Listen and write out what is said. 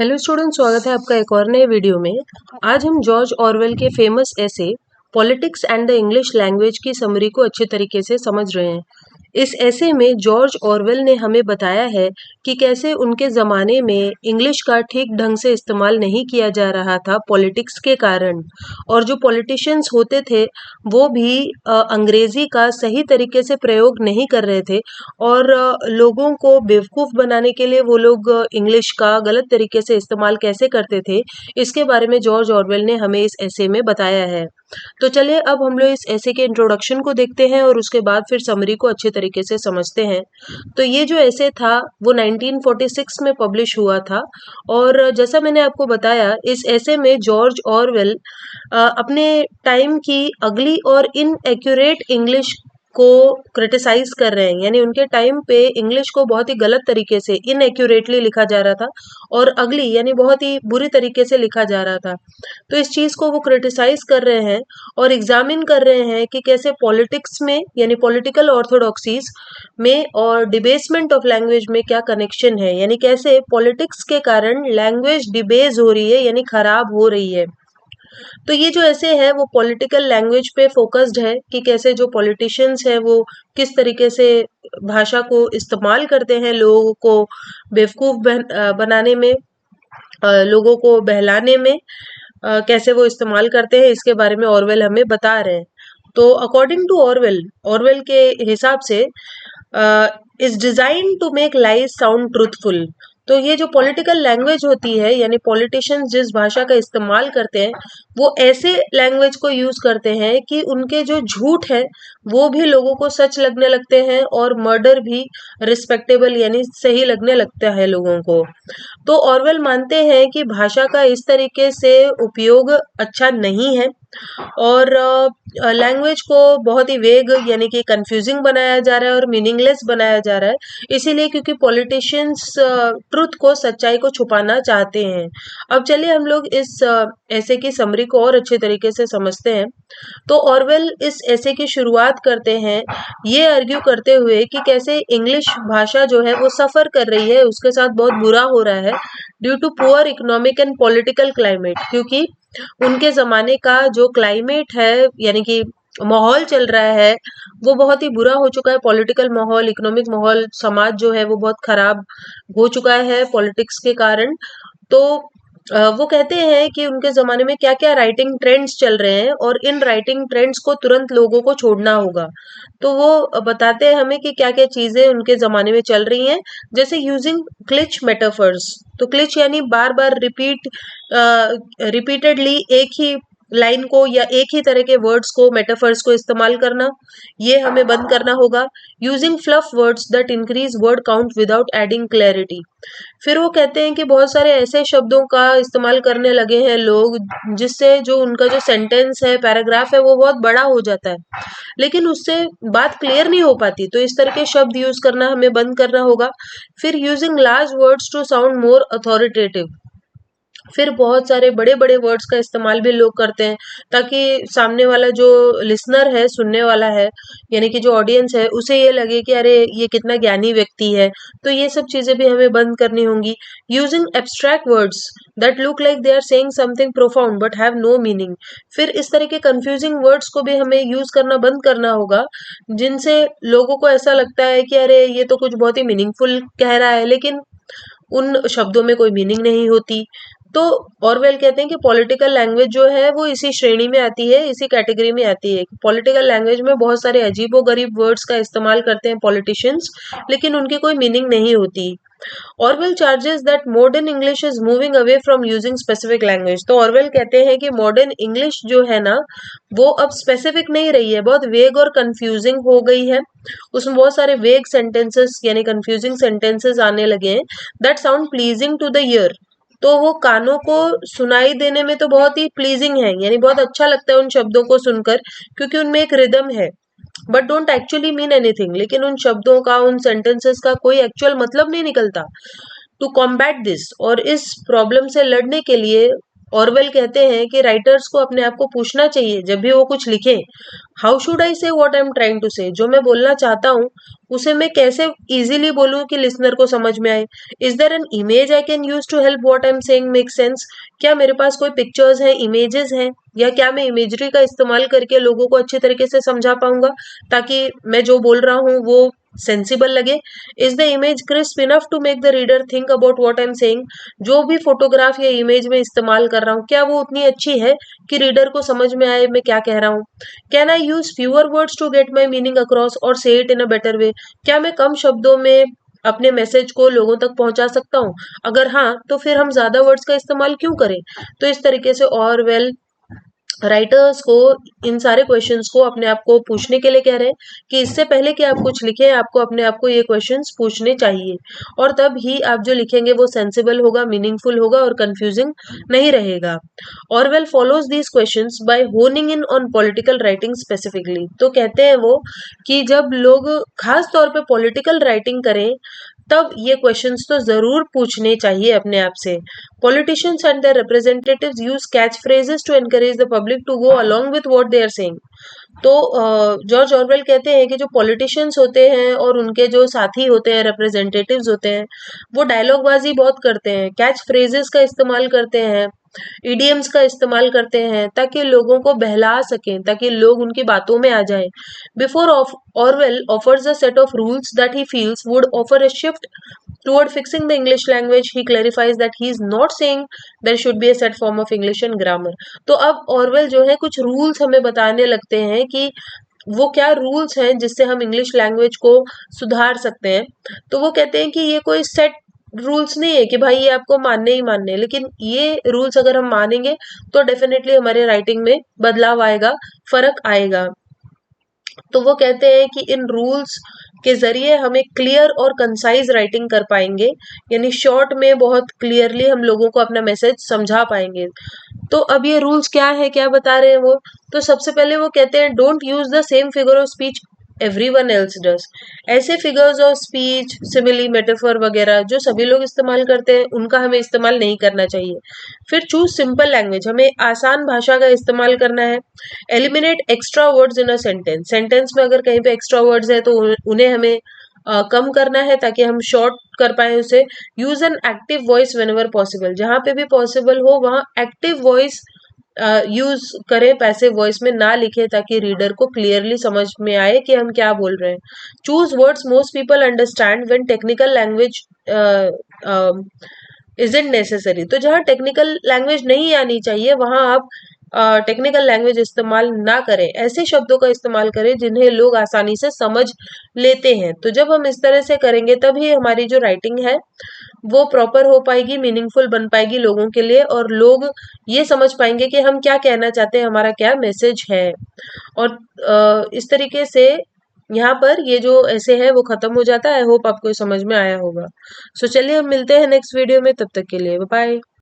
Hello student, स्वागत है आपका एक और नए वीडियो में। आज हम जॉर्ज ऑरवेल के फेमस ऐसे politics and the English language की समरी को अच्छे तरीके से समझ रहे हैं। इस ऐसे में जॉर्ज ऑरवेल ने हमें बताया है कि कैसे उनके ज़माने में इंग्लिश का ठीक ढंग से इस्तेमाल नहीं किया जा रहा था पॉलिटिक्स के कारण, और जो पॉलिटिशियंस होते थे वो भी अंग्रेज़ी का सही तरीके से प्रयोग नहीं कर रहे थे, और लोगों को बेवकूफ़ बनाने के लिए वो लोग इंग्लिश का गलत तरीके से इस्तेमाल कैसे करते थे, इसके बारे में जॉर्ज ऑरवेल ने हमें इस ऐसे में बताया है। तो चलिए अब हम लोग इस ऐसे के इंट्रोडक्शन को देखते हैं और उसके बाद फिर समरी को अच्छे तरीके से समझते हैं। तो ये जो ऐसे था वो 1946 में पब्लिश हुआ था, और जैसा मैंने आपको बताया इस ऐसे में जॉर्ज ऑरवेल अपने टाइम की अगली और इनएक्यूरेट इंग्लिश को क्रिटिसाइज कर रहे हैं, यानी उनके टाइम पे इंग्लिश को बहुत ही गलत तरीके से इनएक्यूरेटली लिखा जा रहा था और अगली यानी बहुत ही बुरी तरीके से लिखा जा रहा था। तो इस चीज़ को वो क्रिटिसाइज कर रहे हैं और एग्जामिन कर रहे हैं कि कैसे पॉलिटिक्स में यानी पॉलिटिकल ऑर्थोडॉक्सीज में और डिबेसमेंट ऑफ लैंग्वेज में क्या कनेक्शन है, यानी कैसे पॉलिटिक्स के कारण लैंग्वेज डिबेज हो रही है यानी खराब हो रही है। तो ये जो ऐसे है वो पॉलिटिकल लैंग्वेज पे फोकस्ड है कि कैसे जो पॉलिटिशियंस हैं वो किस तरीके से भाषा को इस्तेमाल करते हैं लोगों को बेवकूफ़ बनाने में, लोगों को बहलाने में, कैसे वो इस्तेमाल करते हैं इसके बारे में ऑरवेल हमें बता रहे हैं। तो अकॉर्डिंग टू ऑरवेल, ऑरवेल के हिसाब से is design to make lies sound truthful. तो ये जो पॉलिटिकल लैंग्वेज होती है यानी पॉलिटिशियंस जिस भाषा का इस्तेमाल करते हैं वो ऐसे लैंग्वेज को यूज करते हैं कि उनके जो झूठ है वो भी लोगों को सच लगने लगते हैं और मर्डर भी रिस्पेक्टेबल यानी सही लगने लगता है लोगों को। तो ऑरवेल मानते हैं कि भाषा का इस तरीके से उपयोग अच्छा नहीं है और लैंग्वेज को बहुत ही वेग यानी कि कंफ्यूजिंग बनाया जा रहा है और मीनिंगलेस बनाया जा रहा है, इसीलिए क्योंकि पॉलिटिशियंस ट्रुथ को, सच्चाई को छुपाना चाहते हैं। अब चलिए हम लोग इस ऐसे की समरी को और अच्छे तरीके से समझते हैं। तो ऑरवेल इस ऐसे की शुरुआत करते हैं ये आर्ग्यू करते हुए कि कैसे इंग्लिश भाषा जो है वो सफ़र कर रही है, उसके साथ बहुत बुरा हो रहा है due to poor economic and political climate, क्योंकि उनके ज़माने का जो क्लाइमेट है यानी कि माहौल चल रहा है वो बहुत ही बुरा हो चुका है। पॉलिटिकल माहौल, इकोनॉमिक माहौल, समाज जो है वो बहुत खराब हो चुका है पॉलिटिक्स के कारण। तो वो कहते हैं कि उनके ज़माने में क्या-क्या राइटिंग ट्रेंड्स चल रहे हैं और इन राइटिंग ट्रेंड्स को तुरंत लोगों को छोड़ना होगा। तो वो बताते हैं हमें कि क्या-क्या चीज़ें उनके ज़माने में चल रही हैं, जैसे यूजिंग क्लिच मेटाफर्स। तो क्लिच यानी बार-बार रिपीटेडली एक ही लाइन को या एक ही तरह के वर्ड्स को, मेटाफर्स को इस्तेमाल करना, ये हमें बंद करना होगा। Using fluff words that increase word count without adding clarity. फिर वो कहते हैं कि बहुत सारे ऐसे शब्दों का इस्तेमाल करने लगे हैं लोग जिससे जो उनका जो सेंटेंस है, पैराग्राफ है वो बहुत बड़ा हो जाता है, लेकिन उससे बात क्लियर नहीं हो पाती। तो इस तरह के शब्द यूज करना हमें बंद करना होगा। फिर using large words to sound more authoritative. फिर बहुत सारे बड़े-बड़े वर्ड्स का इस्तेमाल भी लोग करते हैं ताकि सामने वाला जो लिसनर है, सुनने वाला है, यानी कि जो ऑडियंस है उसे ये लगे कि अरे ये कितना ज्ञानी व्यक्ति है। तो ये सब चीज़ें भी हमें बंद करनी होंगी। Using abstract words that look like they are saying something profound but have no meaning. फिर इस तरह के कंफ्यूजिंग वर्ड्स को भी हमें यूज़ करना बंद करना होगा, जिनसे लोगों को ऐसा लगता है कि अरे ये तो कुछ बहुत ही मीनिंगफुल कह रहा है, लेकिन उन शब्दों में कोई मीनिंग नहीं होती। तो ऑरवेल कहते हैं कि पॉलिटिकल लैंग्वेज जो है वो इसी श्रेणी में आती है, इसी कैटेगरी में आती है। पॉलिटिकल लैंग्वेज में बहुत सारे अजीबो-गरीब वर्ड्स का इस्तेमाल करते हैं पॉलिटिशियंस, लेकिन उनकी कोई मीनिंग नहीं होती। Orwell charges that modern English is moving away from using specific language. तो ऑरवेल कहते हैं कि मॉडर्न इंग्लिश जो है ना वो अब स्पेसिफिक नहीं रही है, बहुत वेग और कंफ्यूजिंग हो गई है। उसमें बहुत सारे वेग सेंटेंसेस यानी कंफ्यूजिंग सेंटेंसेस आने लगे हैं that sound pleasing to the ear. तो वो कानों को सुनाई देने में तो बहुत ही प्लीजिंग है, यानी बहुत अच्छा लगता है उन शब्दों को सुनकर, क्योंकि उनमें एक रिदम है, but don't actually mean anything. लेकिन उन शब्दों का, उन सेंटेंसेस का कोई एक्चुअल मतलब नहीं निकलता। टू कॉम्बैट दिस, और इस प्रॉब्लम से लड़ने के लिए ऑरवेल कहते हैं कि राइटर्स को अपने आप को पूछना चाहिए जब भी वो कुछ लिखें, how should I say what I am trying to say, जो मैं बोलना चाहता हूँ उसे मैं कैसे इजीली बोलूँ कि लिसनर को समझ में आए। Is there an image I can use to help what I am saying make sense, क्या मेरे पास कोई पिक्चर्स हैं, इमेजेस हैं, या क्या मैं इमेजरी का इस्तेमाल करके लोगों को अच्छे तरीके से समझा पाऊंगा ताकि मैं जो बोल रहा हूँ वो सेंसिबल लगे। Is the image crisp enough to make the reader think about what I am saying, जो भी फोटोग्राफ या इमेज में इस्तेमाल कर रहा हूँ क्या वो उतनी अच्छी है कि रीडर को समझ में आए मैं क्या कह रहा हूँ। Can I use fewer words to get my meaning across और say it in a better way, क्या मैं कम शब्दों में अपने मैसेज को लोगों तक पहुंचा सकता हूँ, अगर हाँ तो फिर हम ज्यादा वर्ड्स का इस्तेमाल क्यों करें। तो इस तरीके से ऑरवेल राइटर्स को इन सारे क्वेश्चंस को अपने आप को पूछने के लिए कह रहे हैं कि इससे पहले कि आप कुछ लिखें आपको अपने आप को ये क्वेश्चंस पूछने चाहिए, और तब ही आप जो लिखेंगे वो सेंसिबल होगा, मीनिंगफुल होगा और कंफ्यूजिंग नहीं रहेगा। Orwell follows these questions bye honing in on political writing specifically, तो कहते हैं वो कि जब लोग खास तौर पे पॉलिटिकल राइटिंग करें तब ये क्वेश्चंस तो जरूर पूछने चाहिए अपने आप से। Politicians and their representatives use catchphrases to encourage the public to go along with what they are saying. तो जॉर्ज ऑरवेल कहते हैं कि जो पॉलिटिशियंस होते हैं और उनके जो साथी होते हैं, रिप्रेजेंटेटिव्स होते हैं, वो डायलॉगबाजी बहुत करते हैं, कैच फ्रेजेस का इस्तेमाल करते हैं, इडियम्स का इस्तेमाल करते हैं ताकि लोगों को बहला सकें, ताकि लोग उनकी बातों में आ जाएं। Before Orwell offers a set of rules that he feels would offer a shift toward fixing the English language, he clarifies that he is not saying there should be a set form of English and grammar. तो अब Orwell जो है कुछ rules हमें बताने लगते हैं कि वो क्या रूल्स हैं जिससे हम इंग्लिश लैंग्वेज को सुधार सकते हैं। तो वो कहते हैं कि ये कोई सेट रूल्स नहीं है कि भाई ये आपको मानने ही मानने हैं, लेकिन ये रूल्स अगर हम मानेंगे तो डेफिनेटली हमारे राइटिंग में बदलाव आएगा, फर्क आएगा। तो वो कहते हैं कि इन रूल्स के जरिए हमें क्लियर और कंसाइज राइटिंग कर पाएंगे, यानी शॉर्ट में बहुत क्लियरली हम लोगों को अपना मैसेज समझा पाएंगे। तो अब ये रूल्स क्या है, क्या बता रहे हैं वो, तो सबसे पहले वो कहते हैं don't use the same figure of speech everyone else does, ऐसे figures of speech, simile, metaphor वगैरह जो सभी लोग इस्तेमाल करते हैं उनका हमें इस्तेमाल नहीं करना चाहिए। फिर चूज सिंपल लैंग्वेज, हमें आसान भाषा का इस्तेमाल करना है। Eliminate extra words in a sentence, sentence में अगर कहीं पे एक्स्ट्रा वर्ड्स है तो उन्हें हमें कम करना है ताकि हम शॉर्ट कर पाए उसे। Use an active voice when ever possible, जहां पे भी पॉसिबल हो वहां एक्टिव वॉइस यूज करें, पैसिव वॉइस में ना लिखे ताकि रीडर को क्लियरली समझ में आए कि हम क्या बोल रहे हैं। Choose words most people understand when technical language isn't necessary, तो जहाँ टेक्निकल लैंग्वेज नहीं आनी चाहिए वहां आप टेक्निकल लैंग्वेज इस्तेमाल ना करें, ऐसे शब्दों का इस्तेमाल करें जिन्हें लोग आसानी से समझ लेते हैं। तो जब हम इस तरह से करेंगे तभी हमारी जो राइटिंग है वो प्रॉपर हो पाएगी, मीनिंगफुल बन पाएगी लोगों के लिए, और लोग ये समझ पाएंगे कि हम क्या कहना चाहते हैं, हमारा क्या मैसेज है। और इस तरीके से यहाँ पर ये जो ऐसे है वो खत्म हो जाता है। आई होप आपको समझ में आया होगा। सो चलिए हम मिलते हैं नेक्स्ट वीडियो में, तब तक के लिए बाय।